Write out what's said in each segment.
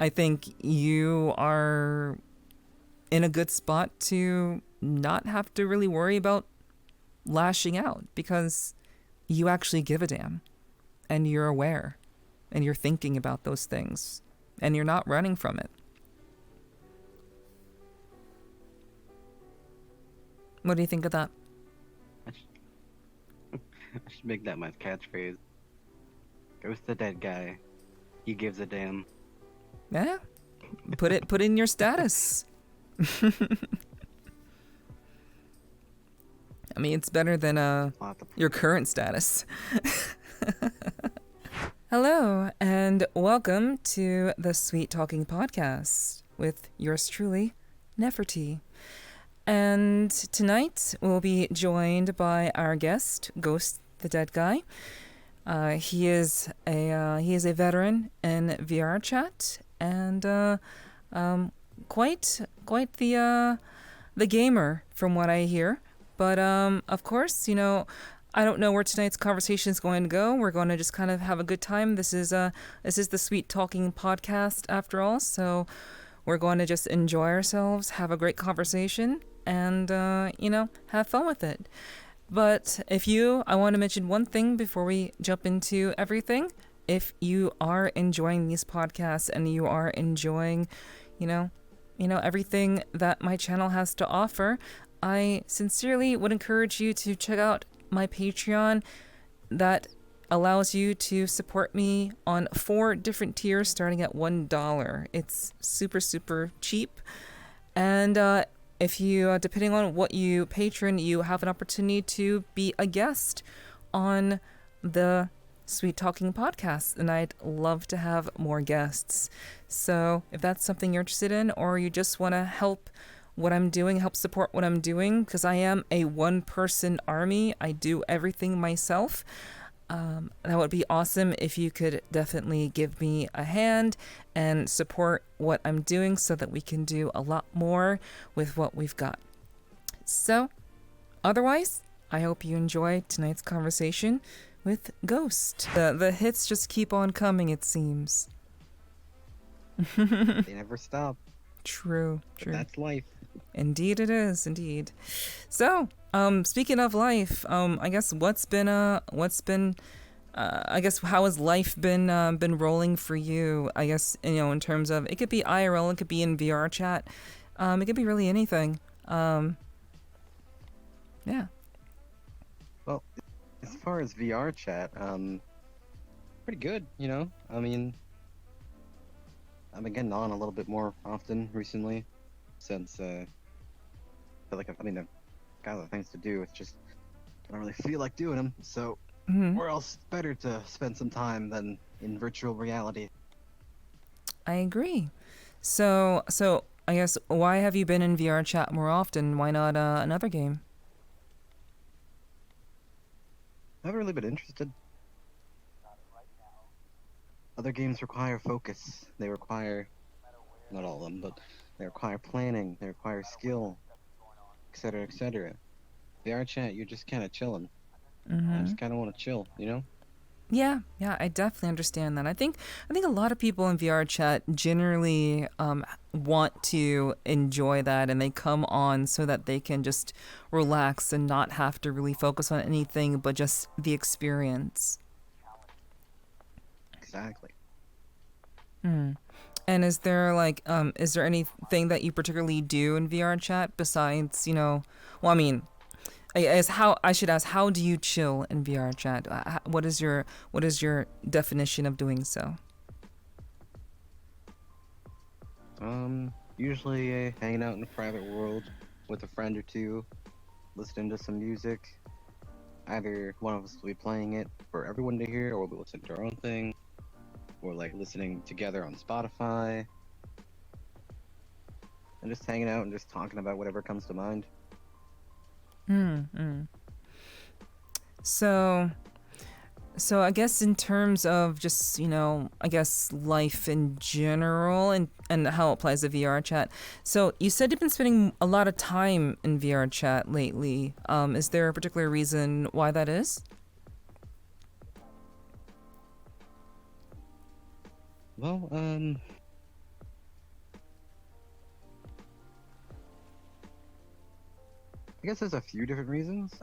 I think you are in a good spot to not have to really worry about lashing out because you actually give a damn and you're aware and you're thinking about those things and you're not running from it. What do you think of that? I should make that my catchphrase. Ghost the dead guy. He gives a damn. Yeah. Put in your status. I mean, it's better than your current status. Hello, and welcome to the Sweet Talking Podcast with yours truly, Nefertiti. And tonight we'll be joined by our guest, Ghost the Dead Guy. He is a veteran in VRChat and quite the gamer from what I hear. But of course, I don't know where tonight's conversation is going to go. We're going to just kind of have a good time. This is the Sweet Talking Podcast after all, so we're going to just enjoy ourselves, have a great conversation, and have fun with it. But I want to mention one thing before we jump into everything. If you are enjoying these podcasts and you are enjoying, everything that my channel has to offer, I sincerely would encourage you to check out my Patreon that allows you to support me on 4 different tiers starting at $1. It's super, super cheap. And if you, depending on what you patron, you have an opportunity to be a guest on the Sweet Talking Podcast. And I'd love to have more guests. So if that's something you're interested in, or you just want to help what I'm doing, help support what I'm doing, because I am a one-person army. I do everything myself. That would be awesome if you could definitely give me a hand and support what I'm doing so that we can do a lot more with what we've got. So, otherwise, I hope you enjoy tonight's conversation with Ghost. The hits just keep on coming, it seems. They never stop. True. But that's life. Indeed it is, indeed. So, speaking of life, I guess how has life been rolling for you? I guess, in terms of, it could be IRL, it could be in VRChat, it could be really anything. Yeah. Well, as far as VRChat, pretty good, I mean, I've been getting on a little bit more often recently since, I feel like I've got other things to do. It's just, I don't really feel like doing them, so where else better to spend some time than in virtual reality? I agree. So I guess, why have you been in VRChat more often? Why not another game? I haven't really been interested. Other games require focus. They require, not all of them, but they require planning, they require skill, etc., etc. VRChat, you're just kind of chilling. I just kind of want to chill, Yeah, I definitely understand that. I think a lot of people in VRChat generally want to enjoy that, and they come on so that they can just relax and not have to really focus on anything but just the experience. Exactly. And is there anything that you particularly do in VRChat besides, well, I mean, I should ask, how do you chill in VRChat? What is your definition of doing so? Usually hanging out in a private world with a friend or two, listening to some music. Either one of us will be playing it for everyone to hear, or we'll be listening to our own thing, or listening together on Spotify, and just hanging out and just talking about whatever comes to mind. So I guess in terms of just, I guess life in general and how it applies to VRChat. So you said you've been spending a lot of time in VRChat lately. Is there a particular reason why that is? Well, I guess there's a few different reasons.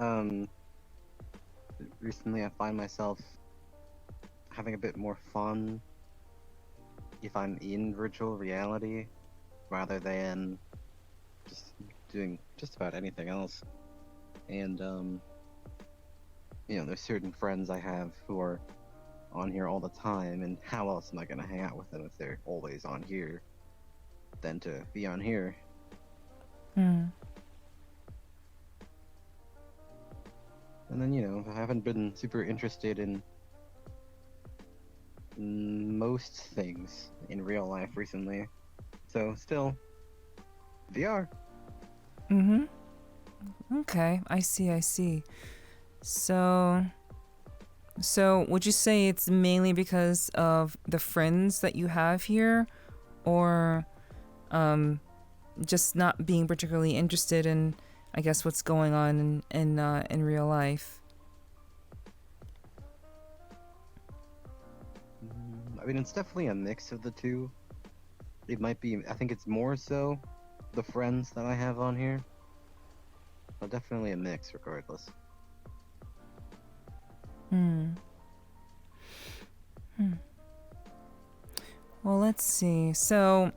Recently I find myself having a bit more fun if I'm in virtual reality rather than just doing just about anything else. And there's certain friends I have who are on here all the time, and how else am I gonna hang out with them if they're always on here than to be on here? Hmm. And then, I haven't been super interested in most things in real life recently. So still, VR. Mm-hmm. Okay, I see. So would you say it's mainly because of the friends that you have here, or just not being particularly interested in, I guess, what's going on in real life? I mean, it's definitely a mix of the two. It might be, I think it's more so the friends that I have on here. But definitely a mix regardless. Hmm. Well, let's see. So,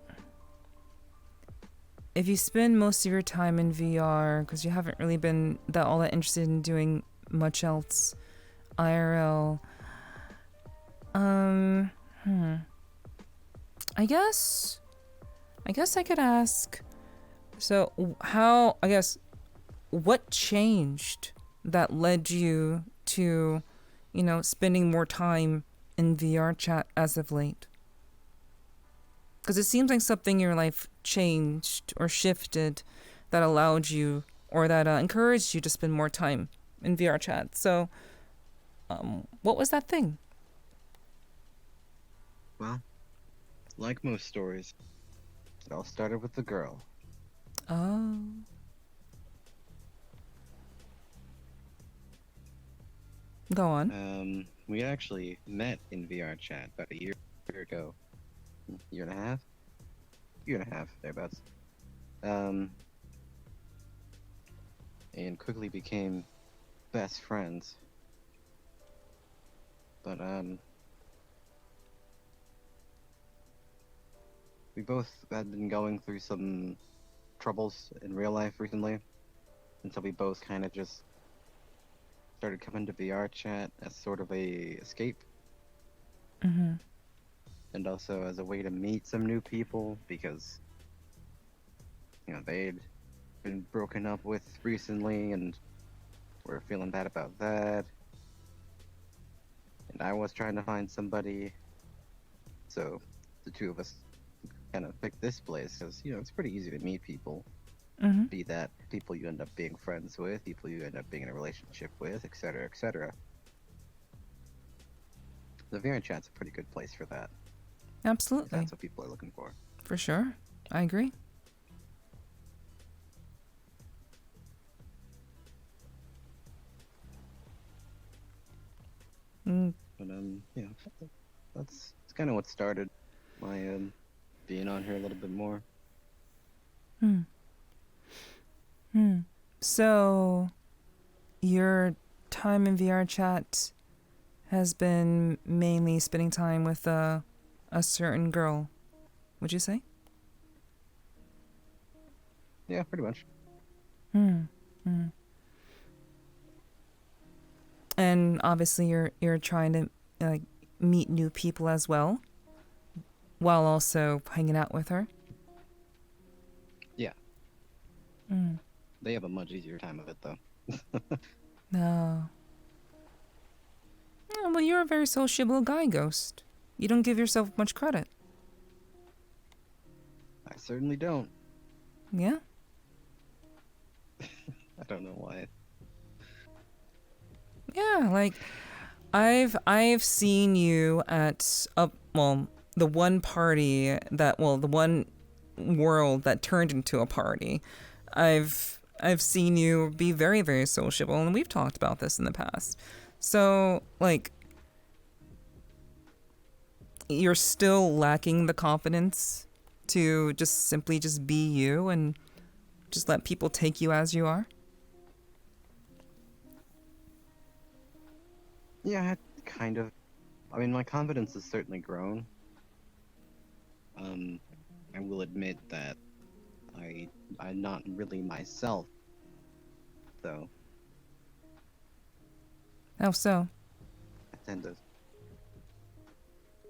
if you spend most of your time in VR, because you haven't really been all that interested in doing much else IRL, I guess I could ask. So, what changed that led you to, spending more time in VR chat as of late? Because it seems like something in your life changed or shifted that allowed you or that encouraged you to spend more time in VR chat. So, what was that thing? Well, like most stories, it all started with the girl. Oh. Go on. We actually met in VR chat about a year ago. Year and a half? Year and a half, thereabouts. And quickly became best friends. But, we both had been going through some troubles in real life recently, and so we both kind of just started coming to VR chat as sort of a escape, Mm-hmm. and also as a way to meet some new people because they'd been broken up with recently and were feeling bad about that, and I was trying to find somebody, so the two of us kind of picked this place because it's pretty easy to meet people. Mm-hmm. Be that people you end up being friends with, people you end up being in a relationship with, etc., etc. The VR chat's a pretty good place for that, if Absolutely. that's what people are looking for. For sure. I agree. Mm. But that's kind of what started my being on here a little bit more. So, your time in VR chat has been mainly spending time with a certain girl, would you say? Yeah, pretty much. And obviously, you're trying to meet new people as well, while also hanging out with her. Yeah. They have a much easier time of it though. No. Oh, well, you're a very sociable guy, Ghost. You don't give yourself much credit. I certainly don't. Yeah? I don't know why. Yeah, like I've seen you at the one party the one world that turned into a party. I've seen you be very, very sociable, and we've talked about this in the past. So, like, you're still lacking the confidence to just simply just be you and just let people take you as you are? Yeah, kind of. I mean, my confidence has certainly grown. Um, I will admit that I'm not really myself, though. How so? I tend to.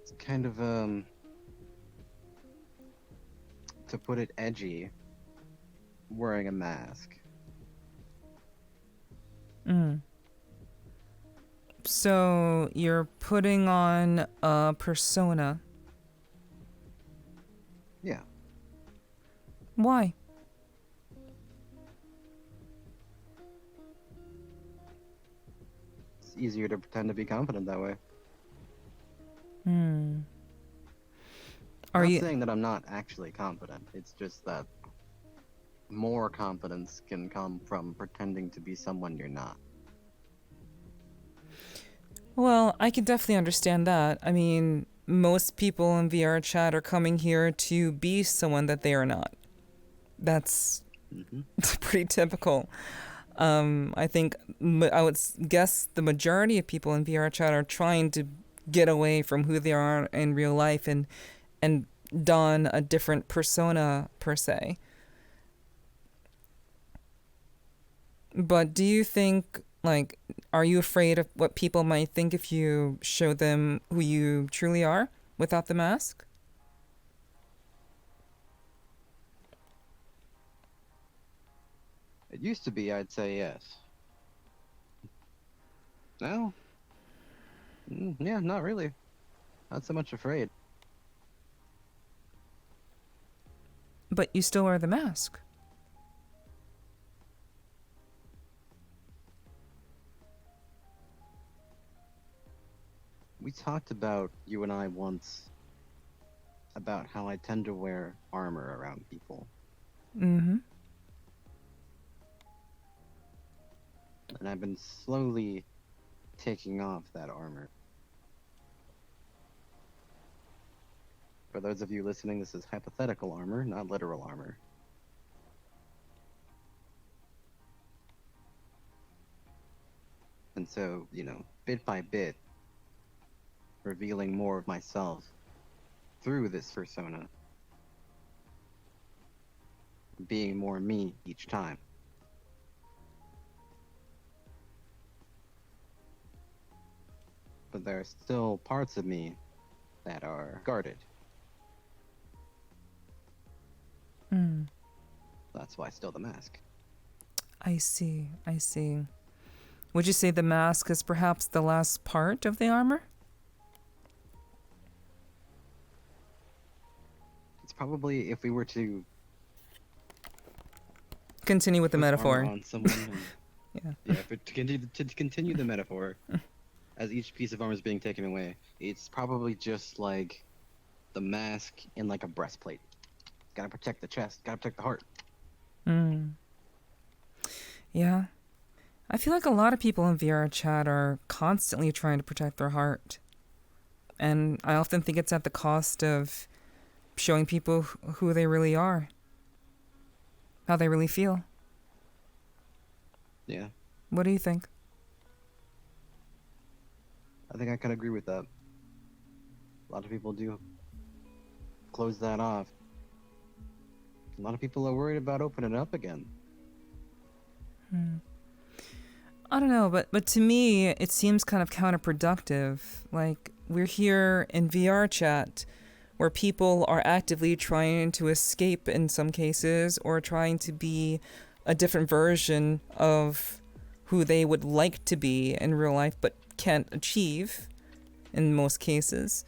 It's kind of to put it edgy, wearing a mask. Mm. So you're putting on a persona. Yeah, Why? it's easier to pretend to be confident that way. Hmm. Are Not you? saying that I'm not actually confident. It's just that more confidence can come from pretending to be someone you're not. Well, I can definitely understand that. I mean, most people in VRChat are coming here to be someone that they are not. That's Hmm. pretty typical. I think I would guess the majority of people in VRChat are trying to get away from who they are in real life and don a different persona per se. But do you think, like, are you afraid of what people might think if you show them who you truly are without the mask? It used to be I'd say yes. No, yeah, not really. Not so much afraid. But you still wear the mask. We talked about, you and I once, about how I tend to wear armor around people. Mm-hmm. And I've been slowly taking off that armor. For those of you listening, this is hypothetical armor, not literal armor. And so, bit by bit, revealing more of myself through this persona, being more me each time. But there are still parts of me that are guarded. Mm. That's why still the mask. I see. I see. Would you say the mask is perhaps the last part of the armor? It's probably, if we were to Continue with the put armor metaphor. on someone and Yeah. yeah, but to continue the metaphor, as each piece of armor is being taken away, it's probably just like the mask in like a breastplate. Gotta protect the chest, gotta protect the heart. Mm. Yeah. I feel like a lot of people in VRChat are constantly trying to protect their heart. And I often think it's at the cost of showing people who they really are, how they really feel. Yeah, What do you think? I think I can agree with that. A lot of people do close that off. A lot of people are worried about opening up again. Hmm. I don't know, but to me, it seems kind of counterproductive. Like, we're here in VRChat where people are actively trying to escape in some cases or trying to be a different version of who they would like to be in real life but can't achieve in most cases.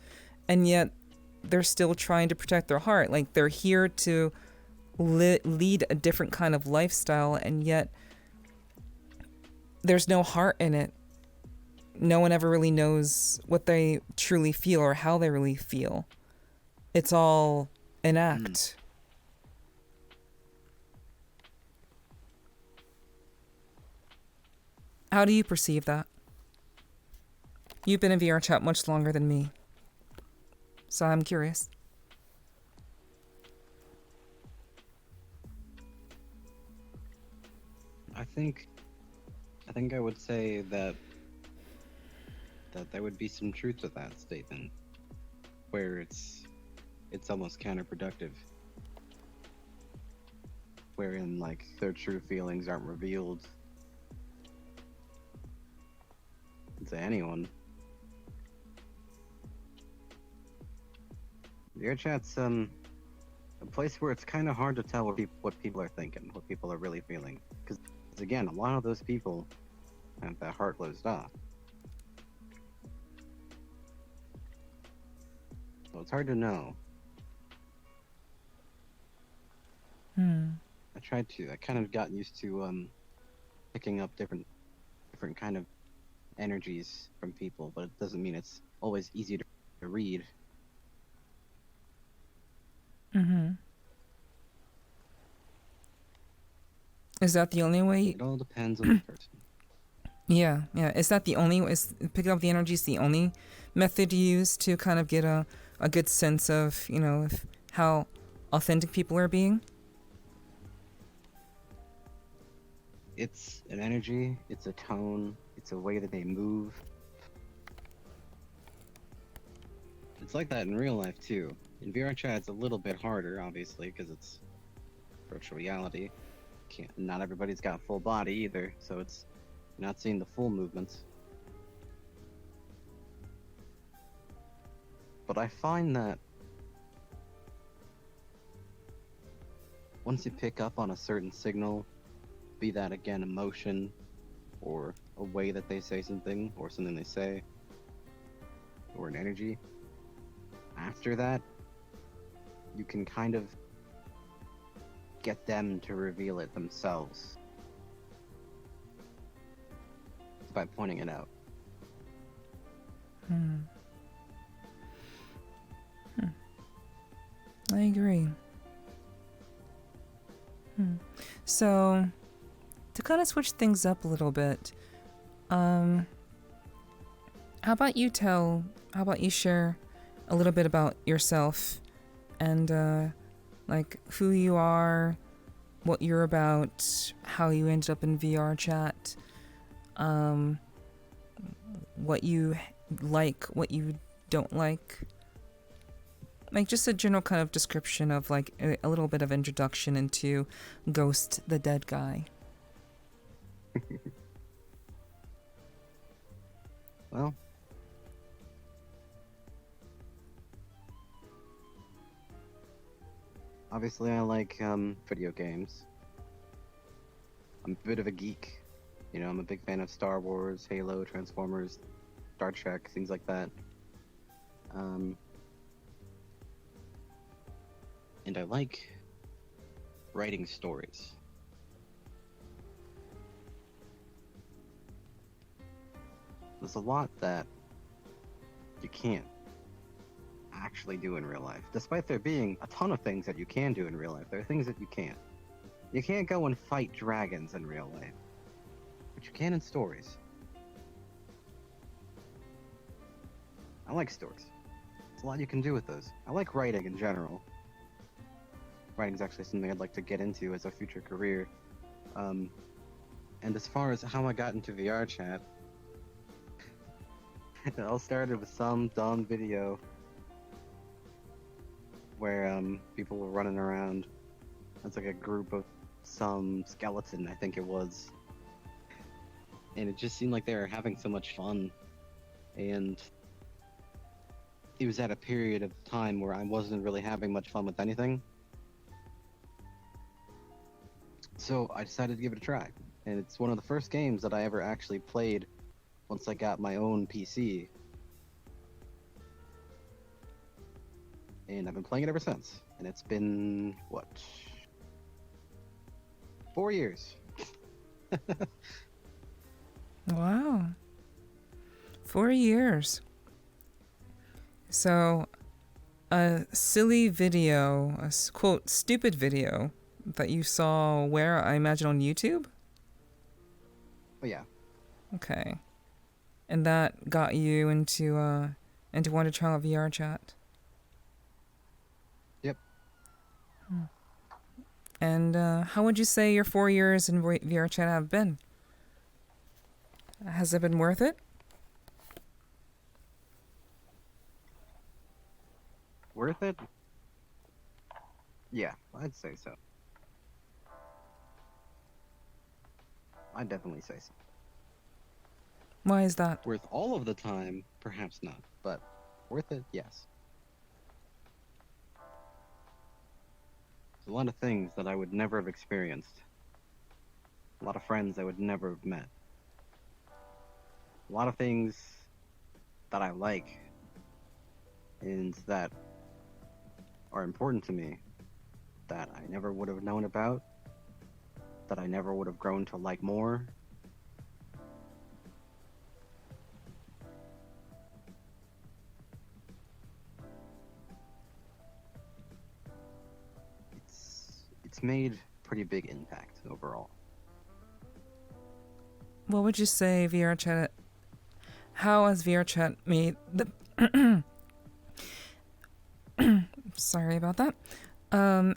And yet they're still trying to protect their heart. Like, they're here to lead a different kind of lifestyle, and yet there's no heart in it. No one ever really knows what they truly feel or how they really feel. It's all an act. How do you perceive that? You've been in VRChat much longer than me, so I'm curious. I think I would say that that there would be some truth to that statement, where it's almost counterproductive, wherein like their true feelings aren't revealed to anyone. VRChat's a place where it's kind of hard to tell what people are thinking, what people are really feeling, because again, a lot of those people have that heart closed off. So it's hard to know. I kind of got used to picking up different kind of energies from people, but it doesn't mean it's always easy to read. Is that the only way? It all depends on the person. Yeah. Is that the only? Is picking up the energies the only method you use to kind of get a good sense of, how authentic people are being? It's an energy, it's a tone, it's a way that they move. It's like that in real life too. In VRChat, it's a little bit harder, obviously, because it's virtual reality. Not everybody's got full body either, so it's not seeing the full movements. But I find that once you pick up on a certain signal, be that again emotion, or a way that they say something, or something they say, or an energy, after that, you can kind of get them to reveal it themselves by pointing it out. I agree. So, to kind of switch things up a little bit, how about you share a little bit about yourself and like who you are, what you're about, how you ended up in VRChat, what you like, what you don't like. Like just a general kind of description of like a little bit of introduction into GhostTheDeadGuy. Well, obviously I like video games. I'm a bit of a geek. I'm a big fan of Star Wars, Halo, Transformers, Star Trek, things like that. And I like writing stories. There's a lot that you can't actually do in real life. Despite there being a ton of things that you can do in real life, there are things that you can't. You can't go and fight dragons in real life, but you can in stories. I like stories. There's a lot you can do with those. I like writing in general. Writing is actually something I'd like to get into as a future career. And as far as how I got into VRChat, it all started with some dumb video where people were running around. It's like a group of some skeleton, I think it was. And it just seemed like they were having so much fun. And it was at a period of time where I wasn't really having much fun with anything. So I decided to give it a try. And it's one of the first games that I ever actually played once I got my own PC. And I've been playing it ever since. And it's been, 4 years. Wow. 4 years. So, a silly video, quote, stupid video that you saw where, I imagine on YouTube? Oh yeah. Okay. And that got you into wanting to try out VRChat? Yep. And how would you say your 4 years in VRChat have been? Has it been worth it? worth it? Yeah, I'd say so. I'd definitely say so. Why is that? Worth all of the time? Perhaps not, but worth it? Yes. There's a lot of things that I would never have experienced. A lot of friends I would never have met. A lot of things that I like and that are important to me that I never would have known about, that I never would have grown to like more. It's made pretty big impact overall. What would you say VRChat? How has VRChat made the? Sorry about that.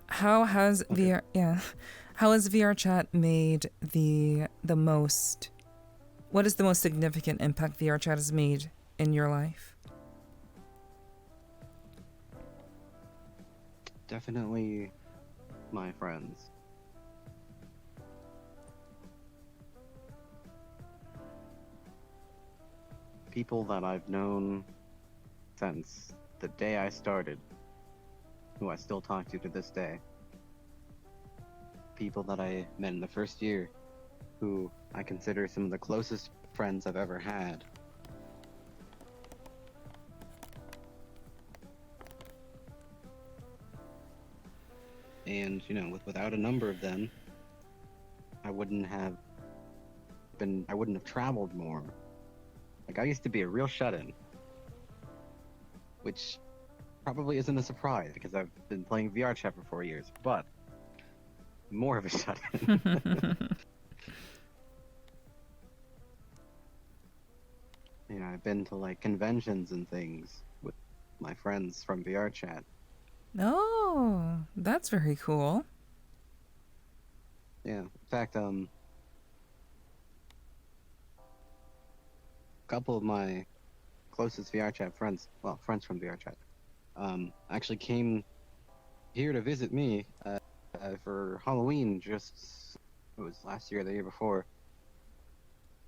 How has Okay. How has VRChat made the most? What is the most significant impact VRChat has made in your life? Definitely my friends. People that I've known since the day I started, who I still talk to this day. People that I met in the first year, who I consider some of the closest friends I've ever had. And, without a number of them, I wouldn't have traveled more. Like, I used to be a real shut-in, which probably isn't a surprise because I've been playing VRChat for 4 years, but more of a shut-in. I've been to like conventions and things with my friends from VRChat. Oh, that's very cool. Yeah, in fact, a couple of my closest VRChat friends, well, friends from VRChat, actually came here to visit me for Halloween. It was last year or the year before,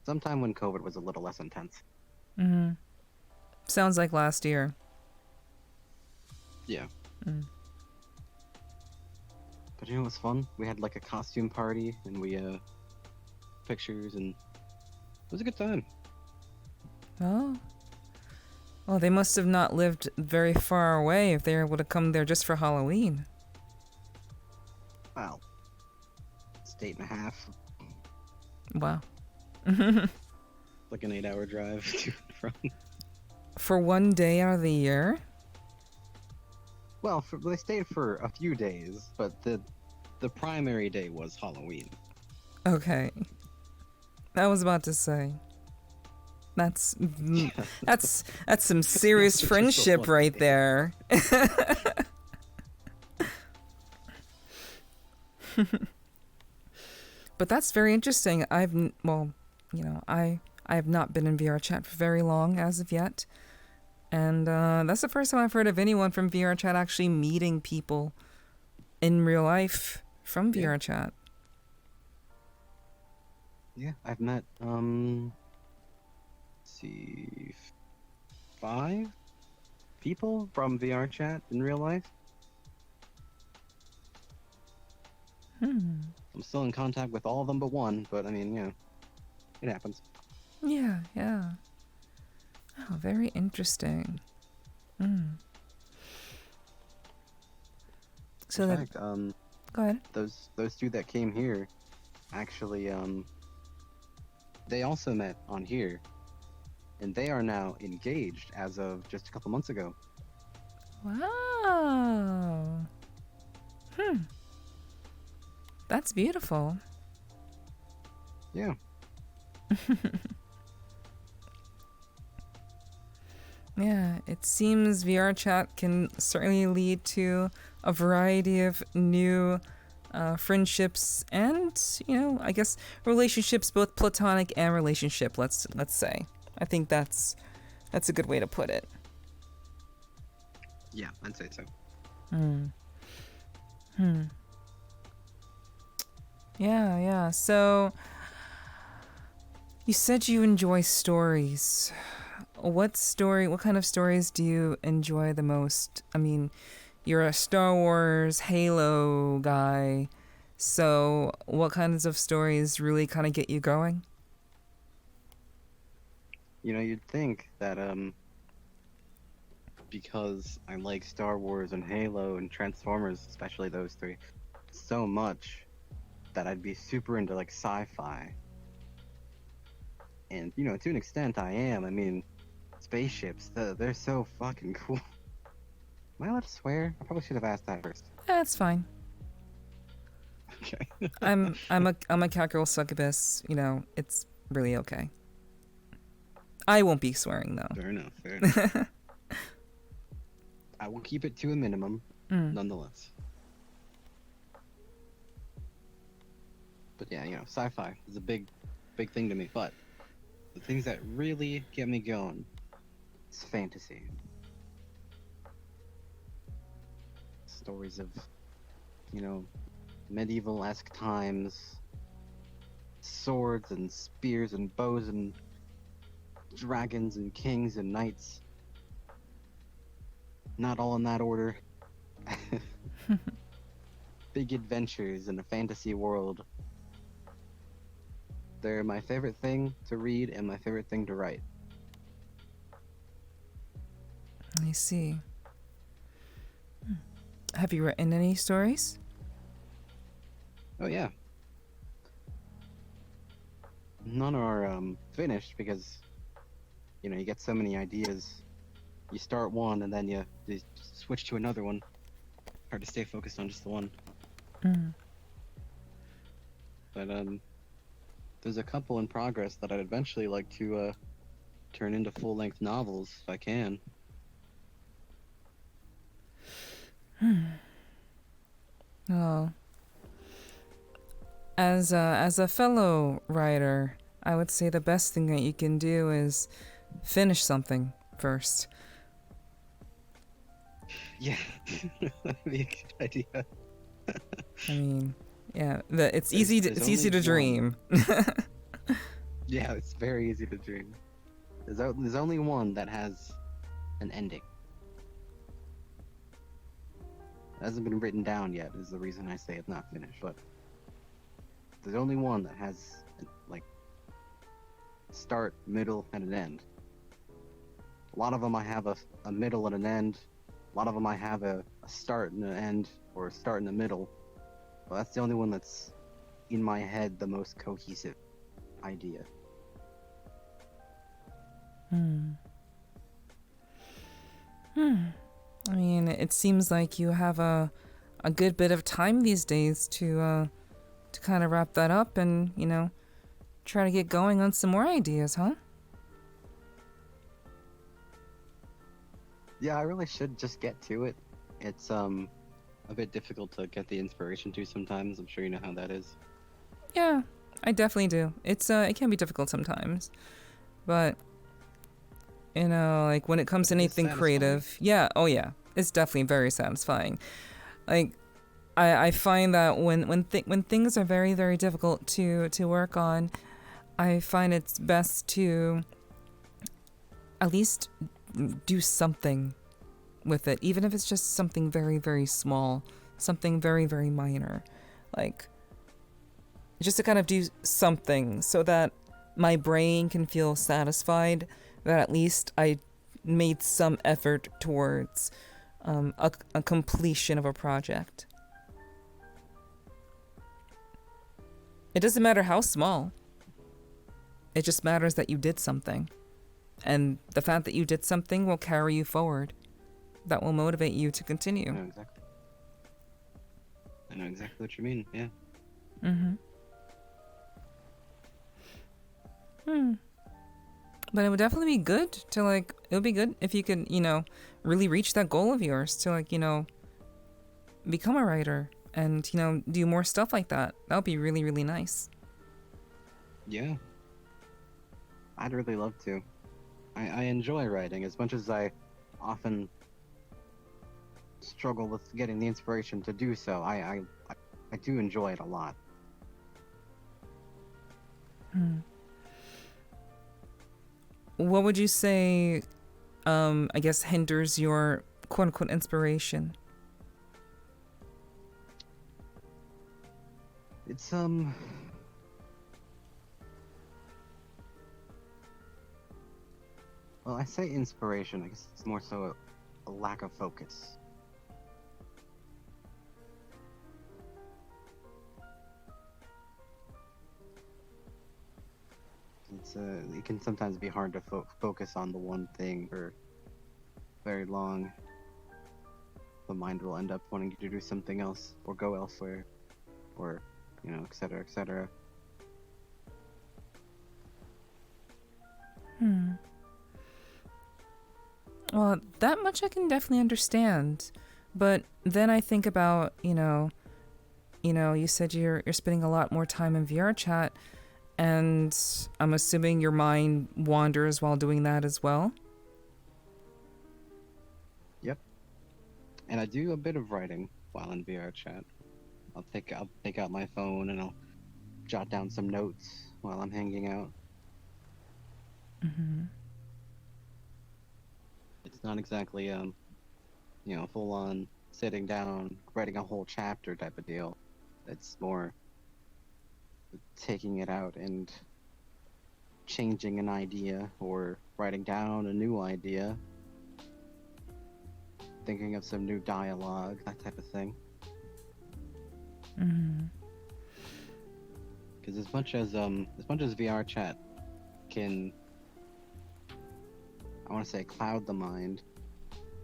sometime when COVID was a little less intense. Mm-hmm. Sounds like last year. Yeah. Mm. But it was fun. We had like a costume party and we pictures, and it was a good time. Oh. Well, they must have not lived very far away if they were able to come there just for Halloween. Wow. It's 8.5. Wow. Like an 8-hour drive to and from. For one day out of the year? Well, they stayed for a few days, but the primary day was Halloween. Okay. I was about to say. That's some serious friendship right there. But that's very interesting. I have not been in VRChat for very long as of yet. And that's the first time I've heard of anyone from VRChat actually meeting people in real life from VRChat. Yeah, I've met, let's see, 5 people from VRChat in real life. I'm still in contact with all of them but one, but I mean, it happens. Yeah. Oh, very interesting. So in fact, go ahead. those 2 that came here, actually, they also met on here, and they are now engaged as of just a couple months ago. Wow. That's beautiful. Yeah. Yeah, it seems VRChat can certainly lead to a variety of new friendships and, I guess relationships, both platonic and relationship. Let's say. I think that's a good way to put it. Yeah, I'd say so. Hmm. Hmm. Yeah, yeah. So, you said you enjoy stories. What kind of stories do you enjoy the most? I mean, you're a Star Wars Halo guy. So, what kinds of stories really kind of get you going? You know, you'd think that because I like Star Wars and Halo and Transformers, especially those three, so much that I'd be super into like sci-fi. And you know, to an extent, I am. I mean, spaceships, they're so fucking cool. Am I allowed to swear? I probably should have asked that first. That's fine. Okay. I'm a cowgirl succubus. You know, it's really okay. I won't be swearing though. Fair enough. Fair enough. I will keep it to a minimum, Mm. nonetheless. But yeah, you know, sci-fi is a big thing to me. But the things that really get me going is fantasy. Stories of, you know, medieval-esque times, swords and spears and bows and dragons and kings and knights. Not all in that order. Big adventures in a fantasy world. They're my favorite thing to read and my favorite thing to write. I see. Have you written any stories? Oh yeah. None are finished because, you know, you get so many ideas. You start one and then you switch to another one. Hard to stay focused on just the one. Mm. But there's a couple in progress that I'd eventually like to turn into full-length novels if I can. Oh. As a fellow writer, I would say the best thing that you can do is finish something first. Yeah, that'd be a good idea. I mean, yeah, it's There's- easy. there's It's easy to only dream. Yeah, it's very easy to dream. There's only one that has an ending. It hasn't been written down yet, is the reason I say it's not finished, but there's only one that has, like, start, middle, and an end. A lot of them I have a middle and an end. A lot of them I have a start and an end, or a start and a middle. Well, that's the only one that's, in my head, the most cohesive idea. Hmm. I mean, it seems like you have a good bit of time these days to kind of wrap that up and, you know, try to get going on some more ideas, huh? Yeah, I really should just get to it. It's a bit difficult to get the inspiration to sometimes. I'm sure you know how that is. Yeah, I definitely do. It can be difficult sometimes, but you know, like when it comes to It is anything satisfying. creative, yeah, oh yeah, it's definitely very satisfying. Like I find that when things are very very difficult to work on, I find it's best to at least do something with it, even if it's just something very very small, something very very minor, like just to kind of do something so that my brain can feel satisfied that at least I made some effort towards a completion of a project. It doesn't matter how small. It just matters that you did something. And the fact that you did something will carry you forward. That will motivate you to I continue. know exactly. I know exactly what you mean. Yeah. Mm-hmm. But it would definitely be good to like, it would be good if you could, you know, really reach that goal of yours to like, you know, become a writer and, you know, do more stuff like that. That would be really, really nice. Yeah. I'd really love to. I enjoy writing as much as I often struggle with getting the inspiration to do so. I do enjoy it a lot. What would you say, I guess, hinders your quote unquote inspiration? It's well, I say inspiration. I guess it's more so a lack of focus. It can sometimes be hard to focus on the one thing for very long. The mind will end up wanting you to do something else or go elsewhere, or etc., etc. Well, that much I can definitely understand. But then I think about, you said you're spending a lot more time in VRChat, and I'm assuming your mind wanders while doing that as well. Yep. And I do a bit of writing while in VRChat. I'll take out my phone and I'll jot down some notes while I'm hanging out. It's not exactly full on sitting down writing a whole chapter type of deal. It's more taking it out and changing an idea or writing down a new idea, thinking of some new dialogue, that type of thing. Because as much as VRChat can, I want to say, cloud the mind,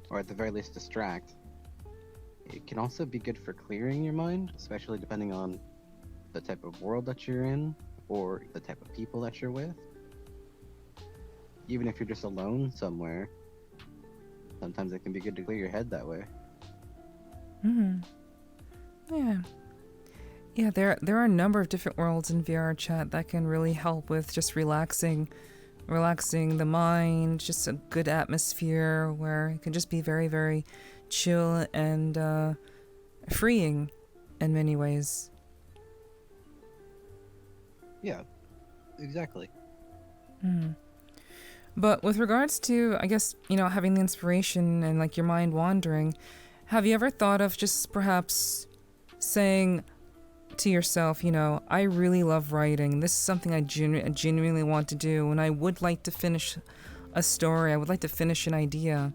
or at the very least distract, it can also be good for clearing your mind, especially depending on the type of world that you're in or the type of people that you're with. Even if you're just alone somewhere, sometimes it can be good to clear your head that way. Yeah, there are a number of different worlds in VRChat that can really help with just relaxing the mind, just a good atmosphere where it can just be very, very chill and freeing in many ways. Yeah, exactly. But with regards to, I guess, having the inspiration and like your mind wandering, have you ever thought of just perhaps saying to yourself, I really love writing. This is something I genuinely want to do, and I would like to finish a story. I would like to finish an idea.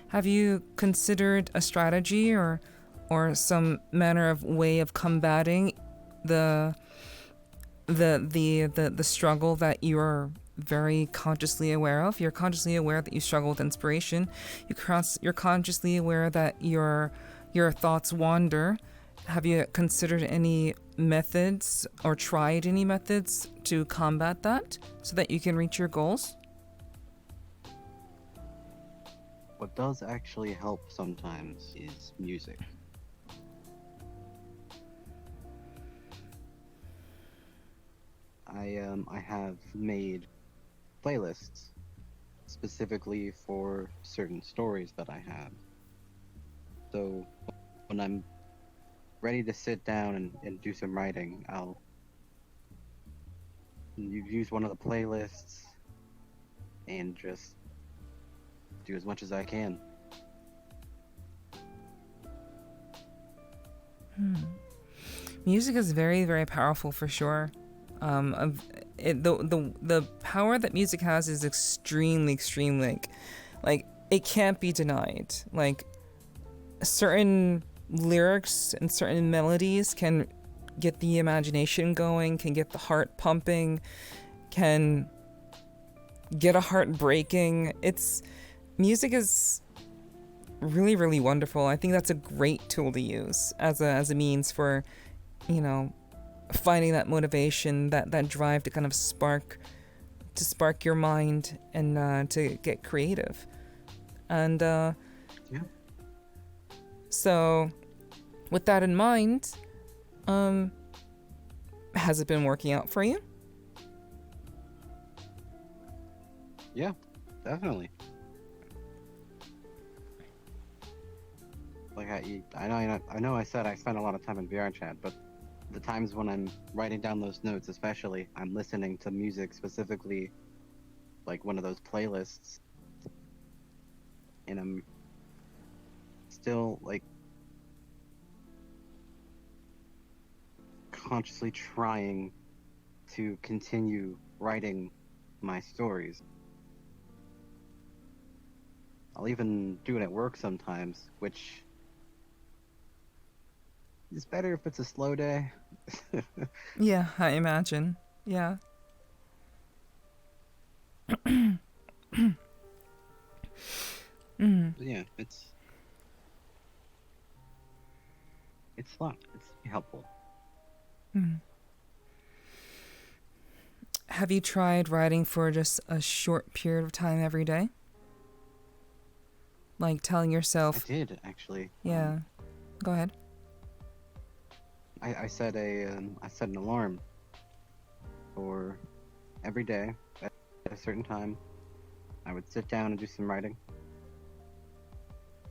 Have you considered a strategy or some manner of way of combating the struggle that you're very consciously aware of? You're consciously aware that you struggle with inspiration. You're consciously aware that your thoughts wander. Have you considered any methods or tried any methods to combat that so that you can reach your goals? What does actually help sometimes is music. I have made playlists specifically for certain stories that I have. So when I'm ready to sit down and do some writing, I'll use one of the playlists and just do as much as I can. Music is very, very powerful for sure. The power that music has is extremely like it can't be denied. Like certain lyrics and certain melodies can get the imagination going, can get the heart pumping, can get a heart breaking. Music is really, really wonderful. I think that's a great tool to use as a means for, finding that motivation, that drive to kind of spark your mind and to get creative. And so with that in mind, has it been working out for you? Yeah, definitely. like I know I said I spend a lot of time in VRChat, but the times when I'm writing down those notes, especially, I'm listening to music, specifically like one of those playlists, and I'm still like consciously trying to continue writing my stories. I'll even do it at work sometimes, which is better if it's a slow day. Yeah, I imagine. Yeah. Mm. Yeah, it's a lot. It's helpful. Mm. Have you tried writing for just a short period of time every day? Like telling I yourself, did actually. yeah, go ahead. I set I set an alarm for every day at a certain time. I would sit down and do some writing.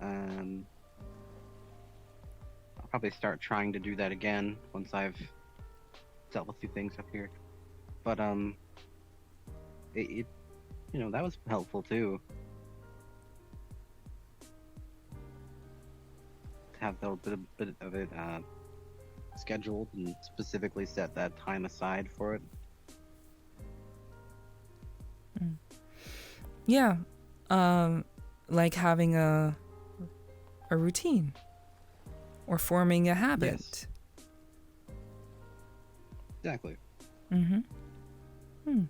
I'll probably start trying to do that again once I've dealt with a few things up here. But it you know, that was helpful too. To have a bit of it scheduled and specifically set that time aside for it. Mm. Yeah, like having a routine or forming a habit. Yes. Exactly. Mm-hmm. Hmm.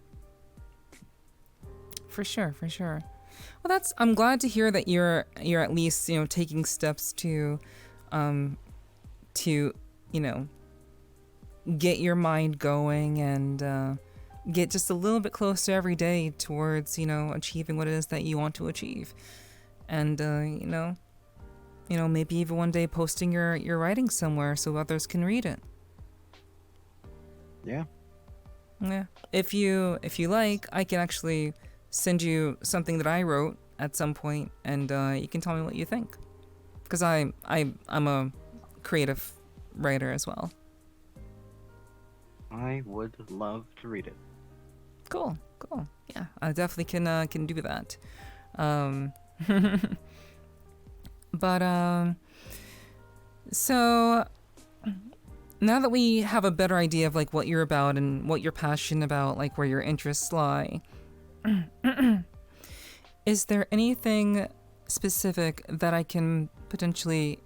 For sure, for sure. Well, I'm glad to hear that you're at least, you know, taking steps to, you know, get your mind going and get just a little bit closer every day towards, you know, achieving what it is that you want to achieve. And you know, maybe even one day posting your writing somewhere so others can read it. Yeah. Yeah. If you like, I can actually send you something that I wrote at some point, and you can tell me what you think. Because I'm a creative writer as well. I would love to read it. Cool. Yeah, I definitely can do that. Um, but so now that we have a better idea of like what you're about and what you're passionate about, like where your interests lie, is there anything specific that I can potentially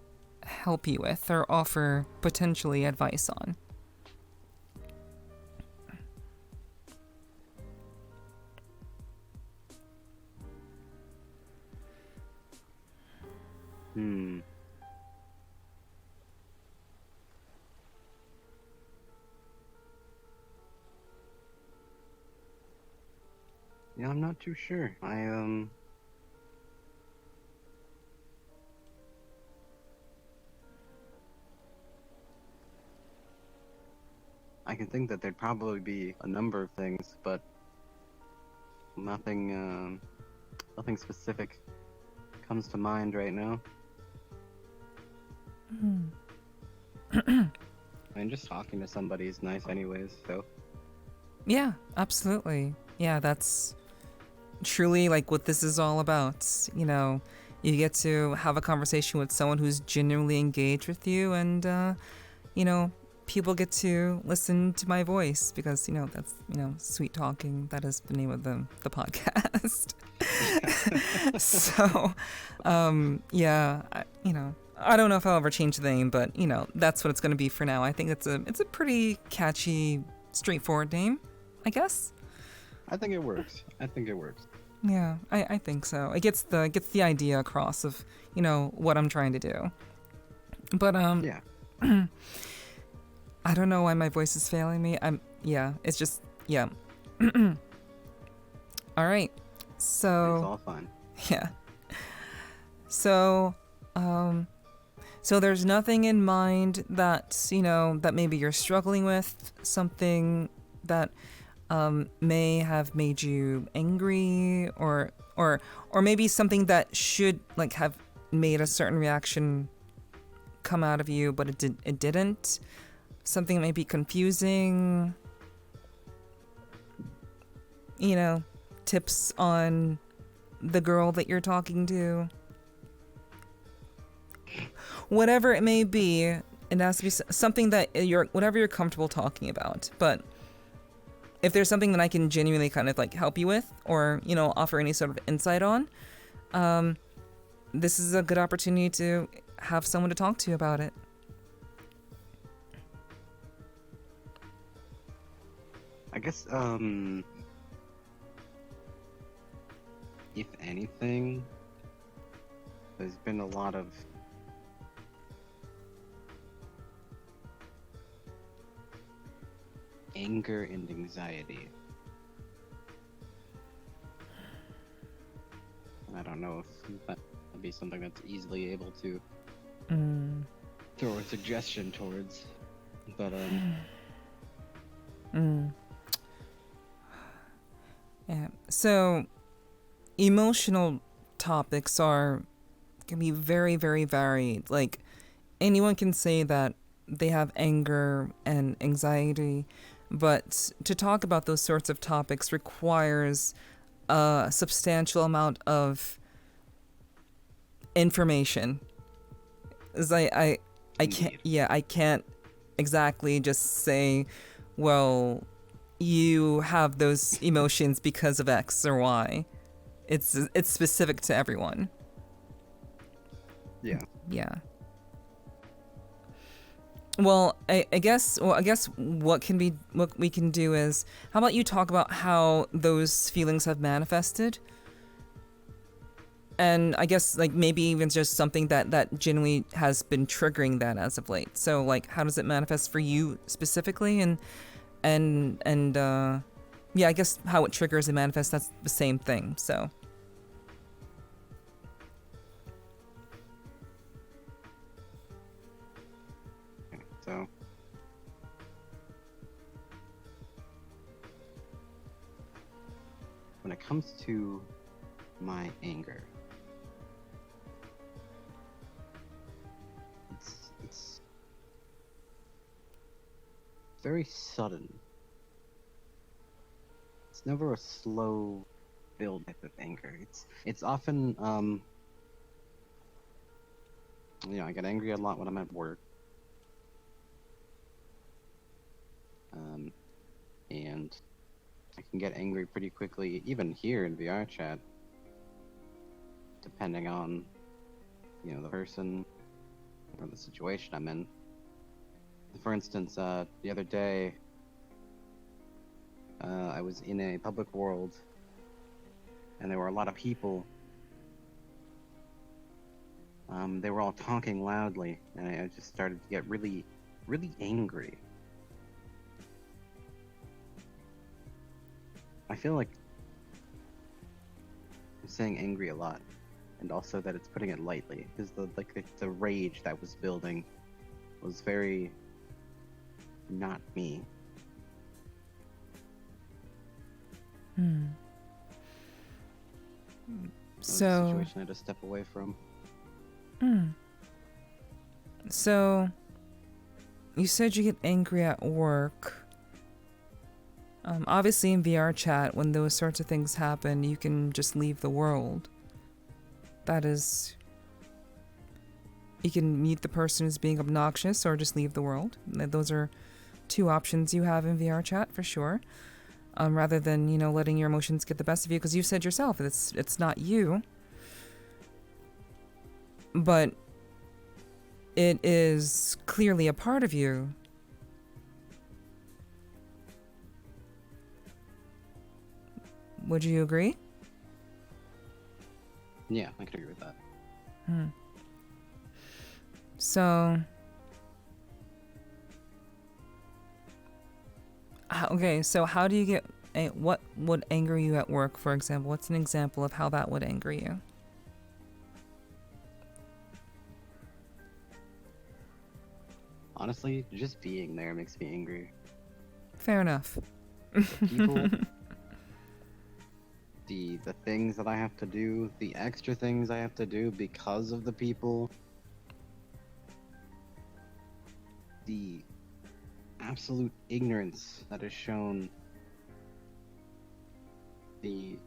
help you with or offer potentially advice on? Yeah, I'm not too sure. I can think that there'd probably be a number of things, but nothing specific comes to mind right now. I mean, just talking to somebody is nice anyways, so. Yeah, absolutely. Yeah, that's truly like what this is all about. You know, you get to have a conversation with someone who's genuinely engaged with you, and you know, people get to listen to my voice because, you know, that's, you know, sweet talking. That is the name of the podcast. So yeah, you know, I don't know if I'll ever change the name, but you know, that's what it's going to be for now. I think it's a pretty catchy, straightforward name, I guess. I think it works. Yeah, I think so. It gets the idea across of, you know, what I'm trying to do. But Yeah. I don't know why my voice is failing me. It's just yeah. All right. So It's all fine. yeah. So so there's nothing in mind that, you know, that maybe you're struggling with, something that may have made you angry, or maybe something that should like have made a certain reaction come out of you, but it didn't. Something that may be confusing. You know, tips on the girl that you're talking to. Whatever it may be, it has to be something that whatever you're comfortable talking about. But if there's something that I can genuinely kind of like help you with, or, you know, offer any sort of insight on, this is a good opportunity to have someone to talk to about it. I guess, if anything, there's been a lot of anger and anxiety. And I don't know if that would be something that's easily able to throw a suggestion towards, but Yeah. So emotional topics can be very, very varied. Like, anyone can say that they have anger and anxiety, but to talk about those sorts of topics requires a substantial amount of information. As I can't, yeah, I can't exactly just say, well, you have those emotions because of X or Y. It's specific to everyone. yeah. Yeah. Well, I guess what we can do is, how about you talk about how those feelings have manifested? And I guess like maybe even just something that genuinely has been triggering that as of late. So like, how does it manifest for you specifically? And yeah, I guess how it triggers and manifests, that's the same thing. So So when it comes to my anger, it's very sudden. It's never a slow build type of anger. It's often you know, I get angry a lot when I'm at work. And I can get angry pretty quickly, even here in VRChat, depending on, you know, the person or the situation I'm in. For instance, the other day, I was in a public world, and there were a lot of people. They were all talking loudly, and I just started to get really, really angry. I feel like I'm saying angry a lot, and also that it's putting it lightly, because the rage that was building was very not me. So a situation I had to step away from. So you said you get angry at work. Obviously in VRChat, when those sorts of things happen, you can just leave the world. That is, you can mute the person who's being obnoxious or just leave the world. Those are two options you have in VRChat for sure. Rather than, you know, letting your emotions get the best of you, because you said yourself it's not you, but it is clearly a part of you. Would you agree? Yeah, I could agree with that. So, okay, so how do you get, what would anger you at work, for example? What's an example of how that would anger you? Honestly, just being there makes me angry. Fair enough. The people, the things that I have to do, the extra things I have to do because of the people. the absolute ignorance that is shown, the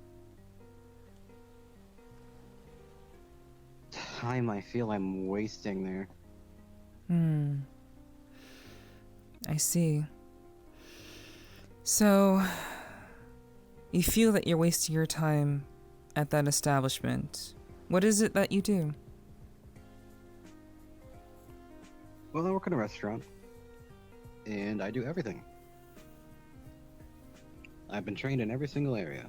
time I feel I'm wasting there. I see. So, you feel that you're wasting your time at that establishment. What is it that you do? Well, I work in a restaurant, and I do everything. I've been trained in every single area.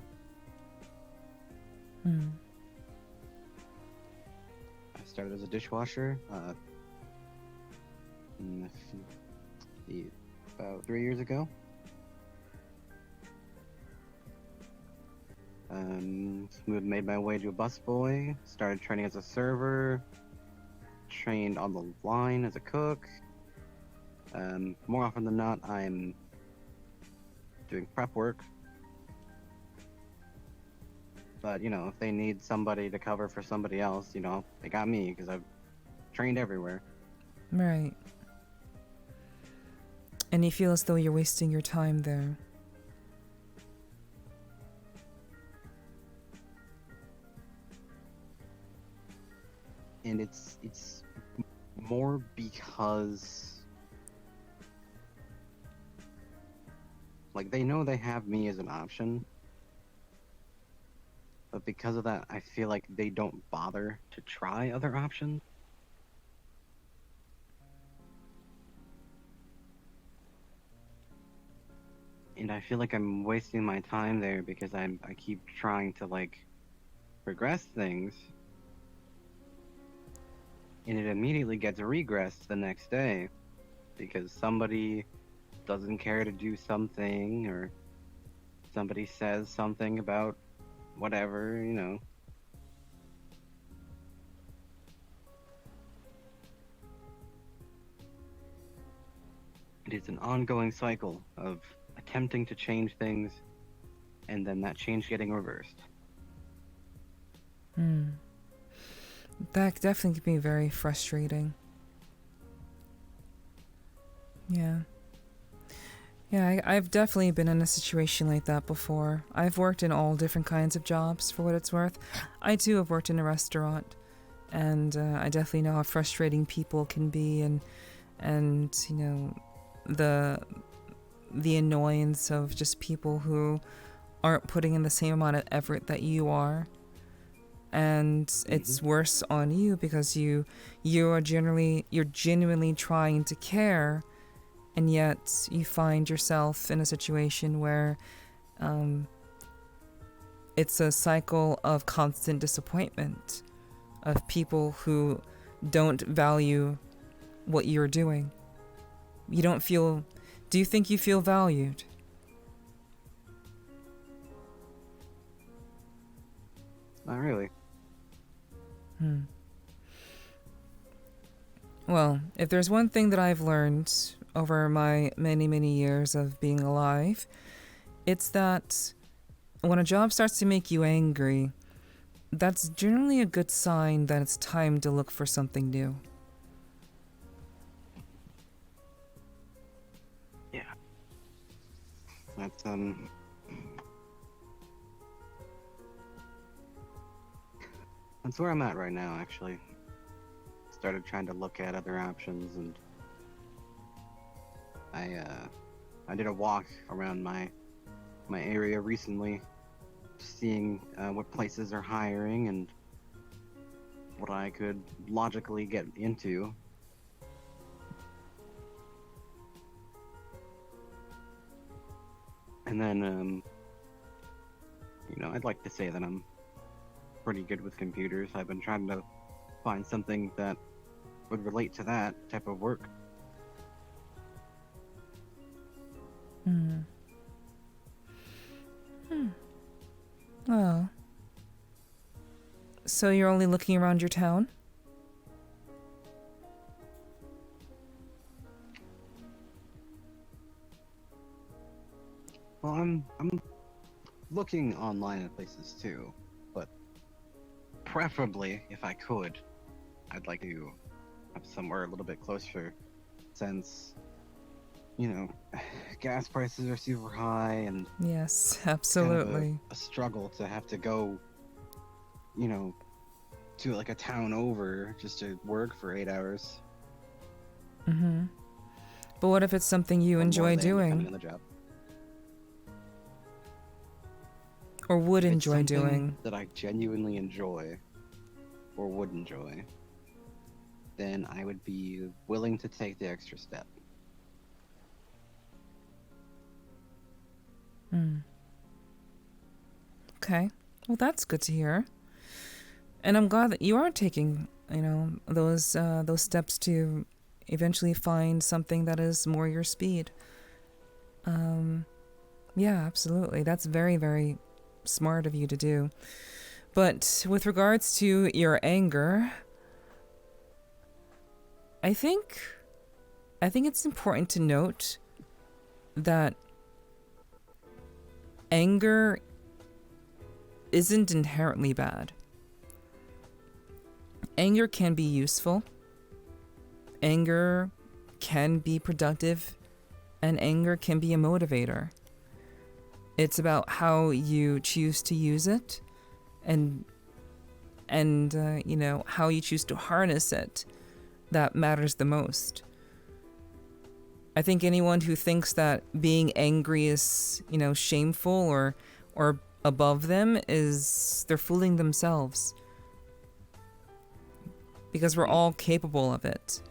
Hmm. I started as a dishwasher about 3 years ago. Made my way to a busboy, started training as a server, trained on the line as a cook. More often than not, I'm doing prep work. But, you know, if they need somebody to cover for somebody else, you know, they got me because I've trained everywhere. Right. And you feel as though you're wasting your time there. And it's more because, like, they know they have me as an option, but because of that, I feel like they don't bother to try other options. And I feel like I'm wasting my time there because I keep trying to, like, progress things, and it immediately gets regressed the next day because somebody doesn't care to do something, or somebody says something about whatever, you know. It is an ongoing cycle of attempting to change things and then that change getting reversed. That definitely can be very frustrating. Yeah. Yeah, I've definitely been in a situation like that before. I've worked in all different kinds of jobs, for what it's worth. I too have worked in a restaurant, and I definitely know how frustrating people can be, and you know, the annoyance of just people who aren't putting in the same amount of effort that you are. And it's worse on you because you're genuinely trying to care, and yet you find yourself in a situation where it's a cycle of constant disappointment of people who don't value what you're doing. You don't feel. Do you think you feel valued? Not really. Well, if there's one thing that I've learned over my many, many years of being alive, it's that when a job starts to make you angry, that's generally a good sign that it's time to look for something new. Yeah. That's where I'm at right now, actually. Started trying to look at other options, and I did a walk around my area recently, seeing what places are hiring and what I could logically get into. And then, you know, I'd like to say that I'm pretty good with computers. I've been trying to find something that would relate to that type of work. Oh. So you're only looking around your town? Well, I'm looking online at places too, but preferably, if I could, I'd like to have somewhere a little bit closer since, you know, gas prices are super high and Yes, it's kind of absolutely. a struggle to have to go, you know, to like a town over just to work for 8 hours. Mm-hmm. But what if it's something you Or more enjoy than, depending doing on the job. or would If it's enjoy something doing? that I genuinely enjoy or would enjoy, then I would be willing to take the extra step. Hmm. Okay. Well, that's good to hear. And I'm glad that you are taking, those steps to eventually find something that is more your speed. Yeah, absolutely. That's very, very smart of you to do. But with regards to your anger, I think it's important to note that anger isn't inherently bad. Anger can be useful. Anger can be productive, and anger can be a motivator. It's about how you choose to use it, and how you choose to harness it that matters the most. I think anyone who thinks that being angry is, shameful or above them they're fooling themselves. Because we're all capable of it.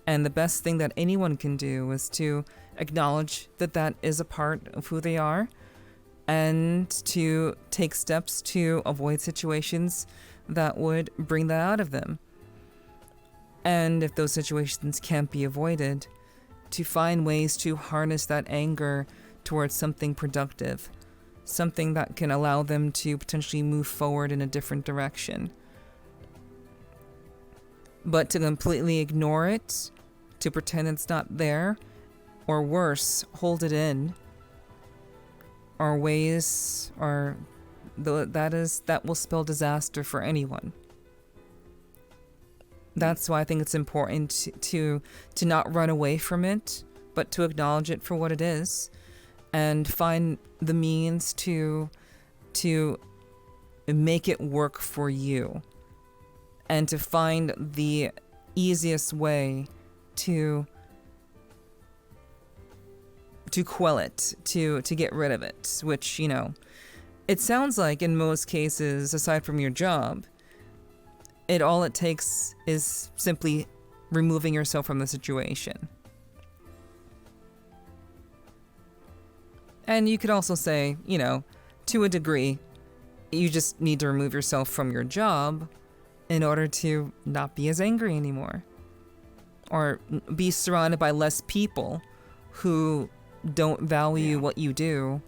And the best thing that anyone can do is to acknowledge that that is a part of who they are and to take steps to avoid situations that would bring that out of them. And if those situations can't be avoided, to find ways to harness that anger towards something productive, something that can allow them to potentially move forward in a different direction. But to completely ignore it, to pretend it's not there, or worse, hold it in, are ways that will spell disaster for anyone. That's why I think it's important to not run away from it, but to acknowledge it for what it is, and find the means to make it work for you, and to find the easiest way to quell it, to get rid of it, which, it sounds like in most cases, aside from your job, all it takes is simply removing yourself from the situation. And you could also say, to a degree, you just need to remove yourself from your job in order to not be as angry anymore. Or be surrounded by less people who don't value what you do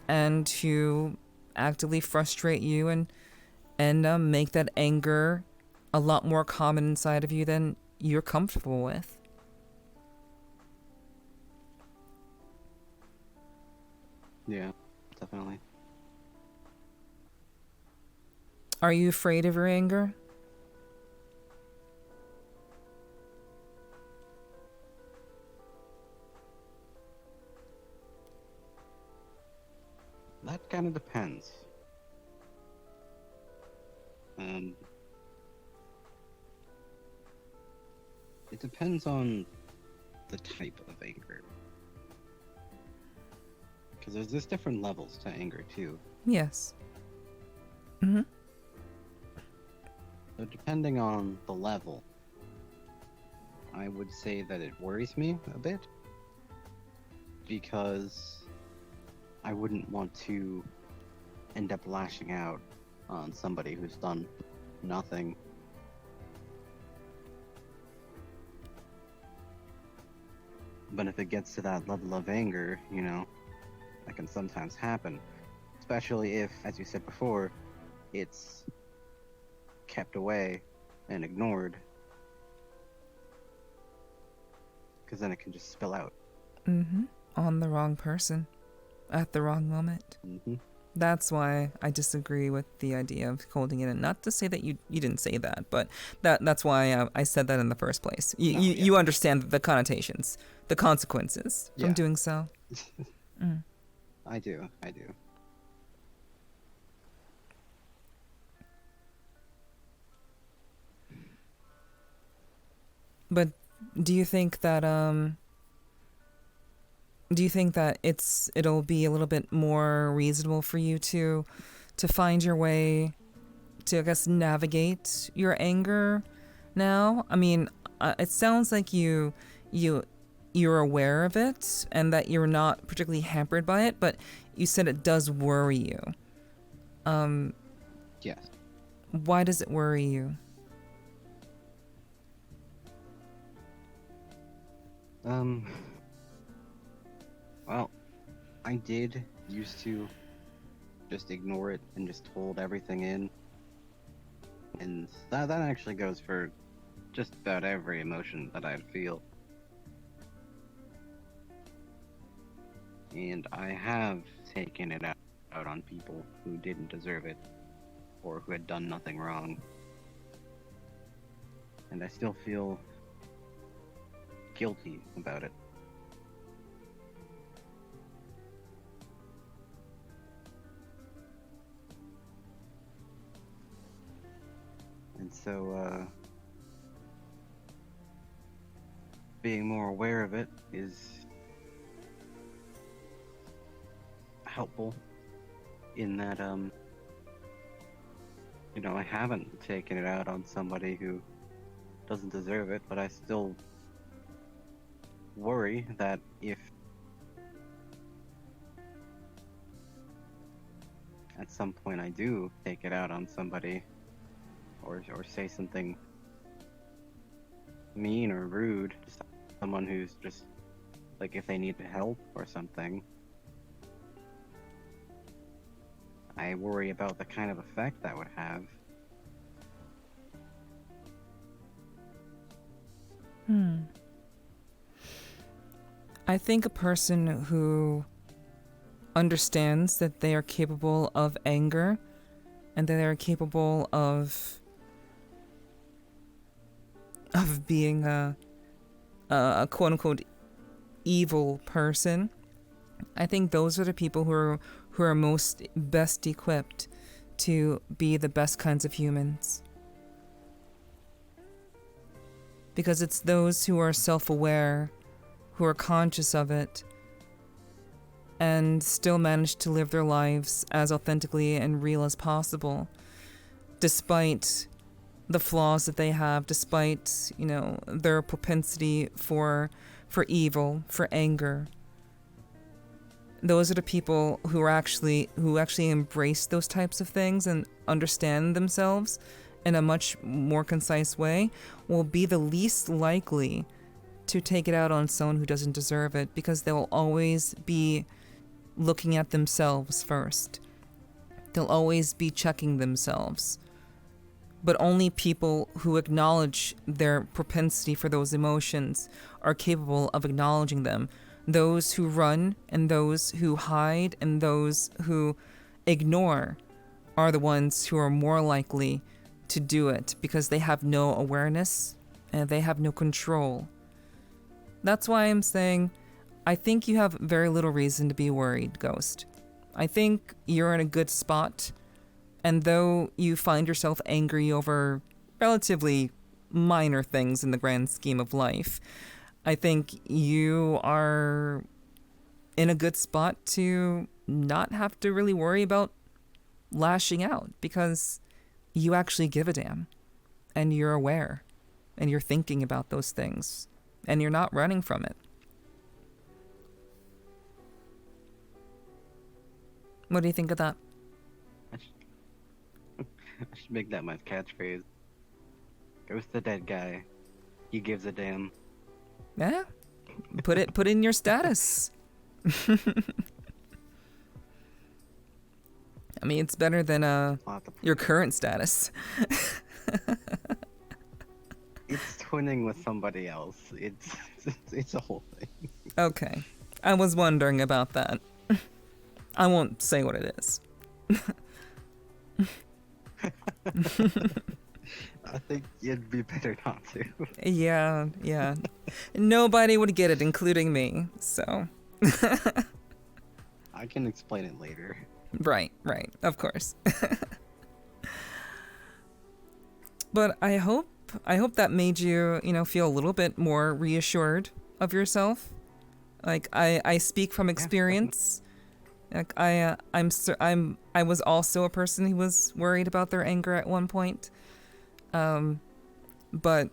and who actively frustrate you and make that anger a lot more common inside of you than you're comfortable with. Yeah, definitely. Are you afraid of your anger? That kind of depends. It depends on the type of anger. Because there's different levels to anger too. Yes. Mm-hmm. So depending on the level, I would say that it worries me a bit. Because I wouldn't want to end up lashing out on somebody who's done nothing. But if it gets to that level of anger, that can sometimes happen. Especially if, as you said before, it's kept away and ignored. Because then it can just spill out. Mm-hmm. On the wrong person. At the wrong moment. Mm-hmm. That's why I disagree with the idea of holding it in. Not to say that you didn't say that, but that's why I said that in the first place. No, yeah. You understand the connotations, the consequences from Yeah. doing so. I do. But do you think that it'll be a little bit more reasonable for you to find your way to, I guess, navigate your anger now? I mean, it sounds like you're aware of it and that you're not particularly hampered by it, but you said it does worry you. Yes. Why does it worry you? Well, I did used to just ignore it and just hold everything in. And that actually goes for just about every emotion that I'd feel. And I have taken it out on people who didn't deserve it or who had done nothing wrong. And I still feel guilty about it. And so, being more aware of it is helpful in that, I haven't taken it out on somebody who doesn't deserve it, but I still worry that if at some point I do take it out on somebody or say something mean or rude to someone who's just, like, if they need help or something, I worry about the kind of effect that would have. I think a person who understands that they are capable of anger and that they are capable of being a quote-unquote evil person, I think those are the people who are most best equipped to be the best kinds of humans. Because it's those who are self-aware, who are conscious of it, and still manage to live their lives as authentically and real as possible, despite the flaws that they have, despite, their propensity for evil, for anger. Those are the people who actually embrace those types of things and understand themselves in a much more concise way, will be the least likely to take it out on someone who doesn't deserve it, because they'll always be looking at themselves first. They'll always be checking themselves. But only people who acknowledge their propensity for those emotions are capable of acknowledging them. Those who run and those who hide and those who ignore are the ones who are more likely to do it, because they have no awareness and they have no control. That's why I'm saying I think you have very little reason to be worried, Ghost. I think you're in a good spot, and though you find yourself angry over relatively minor things in the grand scheme of life, I think you are in a good spot to not have to really worry about lashing out, because you actually give a damn, and you're aware, and you're thinking about those things, and you're not running from it. What do you think of that? I should make that my catchphrase. Ghost the dead guy. He gives a damn. Yeah, put in your status. I mean, it's better than your current status. It's twinning with somebody else. It's a whole thing. Okay, I was wondering about that. I won't say what it is. I think it'd be better not to. Yeah, yeah. Nobody would get it, including me. So, I can explain it later. right, of course. But I hope that made you, feel a little bit more reassured of yourself. Like I speak from experience. Like I was also a person who was worried about their anger at one point. But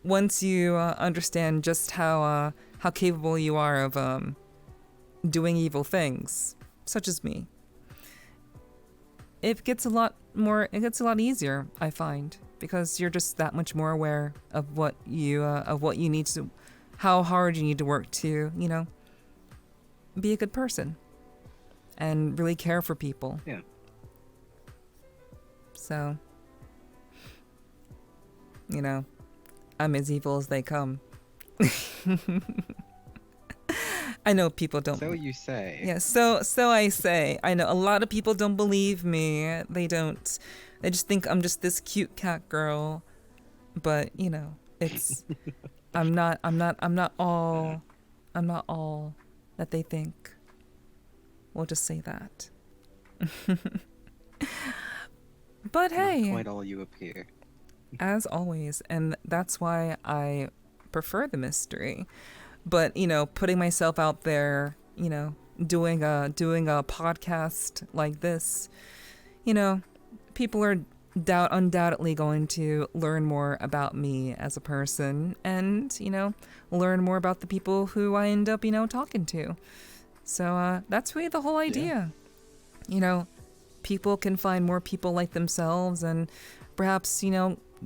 once you understand just how capable you are of doing evil things, such as me, it gets a lot easier, I find, because you're just that much more aware of what you need to, how hard you need to work to, be a good person and really care for people. Yeah. So, I'm as evil as they come. I know people don't. So you say. Yeah, so I say. I know a lot of people don't believe me. They don't. They just think I'm just this cute cat girl. But, it's I'm not all that they think. We'll just say that. But hey, not quite all you appear. As always, and that's why I prefer the mystery. But, putting myself out there, doing a podcast like this, people are undoubtedly going to learn more about me as a person and, learn more about the people who I end up, talking to. So that's really the whole idea. Yeah. People can find more people like themselves and perhaps,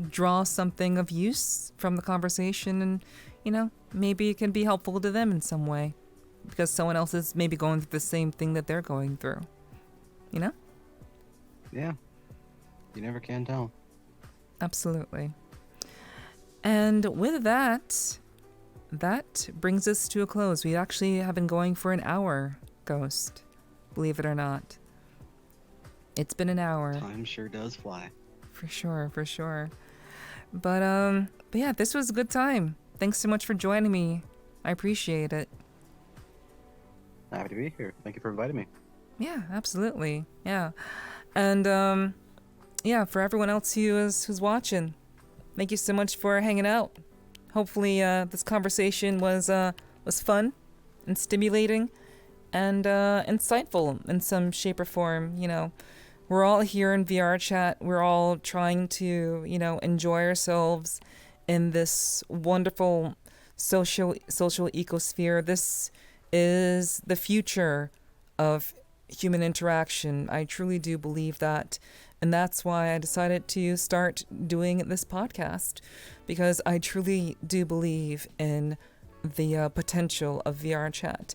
draw something of use from the conversation and, maybe it can be helpful to them in some way because someone else is maybe going through the same thing that they're going through. Yeah. You never can tell. Absolutely. And with that brings us to a close. We actually have been going for an hour, Ghost. Believe it or not. It's been an hour. Time sure does fly. For sure. But yeah, this was a good time. Thanks so much for joining me. I appreciate it. Happy to be here. Thank you for inviting me. Yeah, absolutely. Yeah. And yeah, for everyone else who's watching, thank you so much for hanging out. Hopefully this conversation was fun and stimulating and insightful in some shape or form. We're all here in VRChat. We're all trying to, enjoy ourselves in this wonderful social ecosphere. This is the future of human interaction. I truly do believe that. And that's why I decided to start doing this podcast, because I truly do believe in the potential of VRChat.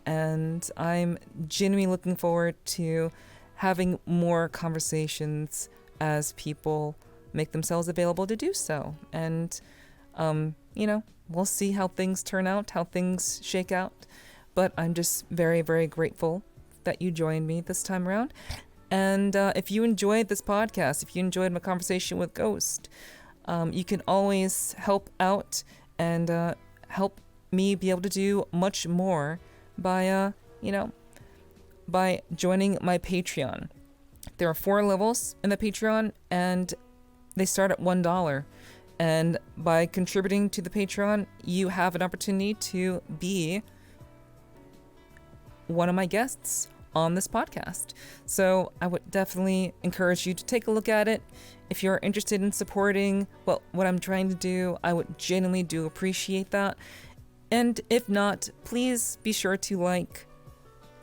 And I'm genuinely looking forward to having more conversations as people make themselves available to do so. And, we'll see how things turn out, how things shake out. But I'm just very, very grateful that you joined me this time around. And if you enjoyed this podcast, if you enjoyed my conversation with Ghost, you can always help out and help me be able to do much more by, by joining my Patreon. There are 4 levels in the Patreon, and they start at $1. And by contributing to the Patreon, you have an opportunity to be one of my guests on this podcast. So I would definitely encourage you to take a look at it. If you're interested in supporting what I'm trying to do, I would genuinely do appreciate that. And if not, please be sure to like,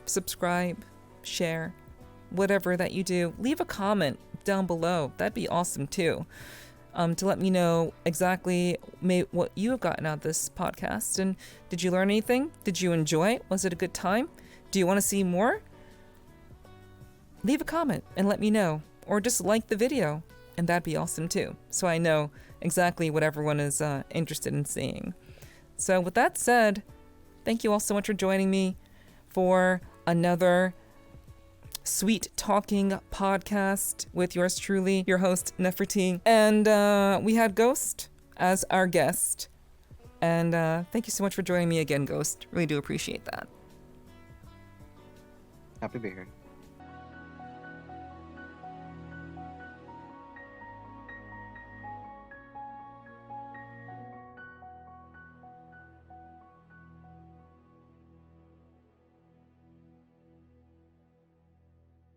subscribe, share, whatever that you do. Leave a comment down below. That'd be awesome too. To let me know exactly what you have gotten out of this podcast. And did you learn anything? Did you enjoy it? Was it a good time? Do you want to see more? Leave a comment and let me know. Or just like the video, and that'd be awesome too. So I know exactly what everyone is interested in seeing. So with that said, thank you all so much for joining me for another sweet talking podcast with yours truly, your host, Nefertiti. And we had Ghost as our guest. And thank you so much for joining me again, Ghost. Really do appreciate that. Happy to be here.